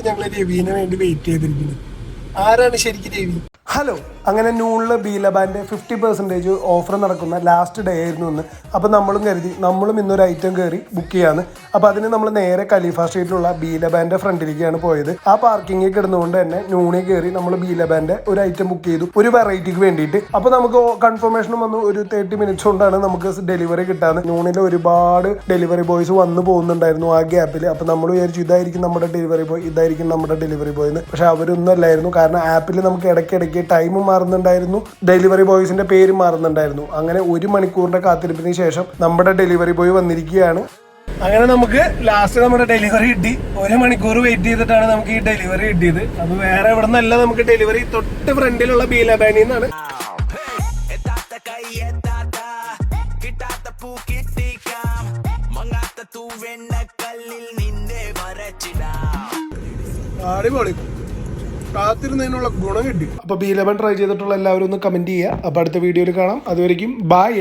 ഞങ്ങൾ രവിനെ വേണ്ടി വെയിറ്റ് ചെയ്തിരിക്കുന്നത്. ആരാണ് ശരിക്കും രവി? ഹലോ, അങ്ങനെ നൂണില് ബീലബാൻ്റെ 50% ഓഫർ നടക്കുന്ന ലാസ്റ്റ് ഡേ ആയിരുന്നു ഇന്ന്. അപ്പോൾ നമ്മളും കരുതി നമ്മളും ഇന്നൊരു ഐറ്റം കയറി ബുക്ക് ചെയ്യാന്ന്. അപ്പോൾ അതിന് നമ്മൾ നേരെ ഖലീഫ സ്ട്രീറ്റിലുള്ള ബീലബാൻ്റെ ഫ്രണ്ടിലേക്കാണ് പോയത്. ആ പാർക്കിങ്ങിൽ കിടന്നുകൊണ്ട് തന്നെ നൂണിൽ കയറി നമ്മൾ ബീലബാൻ്റെ ഒരു ഐറ്റം ബുക്ക് ചെയ്തു, ഒരു വെറൈറ്റിക്ക് വേണ്ടിയിട്ട്. അപ്പോൾ നമുക്ക് കൺഫർമേഷനും വന്നു, ഒരു 30 മിനിറ്റ്സ് കൊണ്ടാണ് നമുക്ക് ഡെലിവറി കിട്ടാന്ന്. നൂണിൽ ഒരുപാട് ഡെലിവറി ബോയ്സ് വന്നു പോകുന്നുണ്ടായിരുന്നു ആ ഗ്യാപ്പിൽ. അപ്പോൾ നമ്മൾ വിചാരിച്ചു ഇതായിരിക്കും നമ്മുടെ ഡെലിവറി ബോയ്, ഇതായിരിക്കും നമ്മുടെ ഡെലിവറി ബോയ് എന്ന്. പക്ഷെ അവരൊന്നും അല്ലായിരുന്നു. കാരണം ആപ്പിൽ നമുക്ക് ഇടയ്ക്കിടയ്ക്ക് ടൈം മാറുന്നുണ്ടായിരുന്നു, ഡെലിവറി ബോയ്സിന്റെ പേര് മാറുന്നുണ്ടായിരുന്നു. അങ്ങനെ 1 മണിക്കൂറിന്റെ കാത്തിരിപ്പിന് ശേഷം നമ്മുടെ ഡെലിവറി ബോയ് വന്നിരിക്കുകയാണ്. അങ്ങനെ നമുക്ക് ലാസ്റ്റ് നമ്മുടെ ഡെലിവറി കിട്ടി. 1 മണിക്കൂർ വെയിറ്റ് ചെയ്തിട്ടാണ് നമുക്ക് ഈ ഡെലിവറി കിട്ടിയത്. അത് വേറെ എവിടെ നിന്നല്ല, നമുക്ക് ഡെലിവറി തൊട്ട് ഫ്രണ്ടിലുള്ള ബീലബാനിൽ നിന്നാണ്. അടിപൊളി, കാത്തിരുന്നതിനുള്ള ഗുണം കിട്ടി. അപ്പോൾ ബീലബാൻ ട്രൈ ചെയ്തിട്ടുള്ള എല്ലാവരും ഒന്ന് കമന്റ് ചെയ്യുക. അപ്പോൾ അടുത്ത വീഡിയോയിൽ കാണാം. അതുവരെയും ബൈ.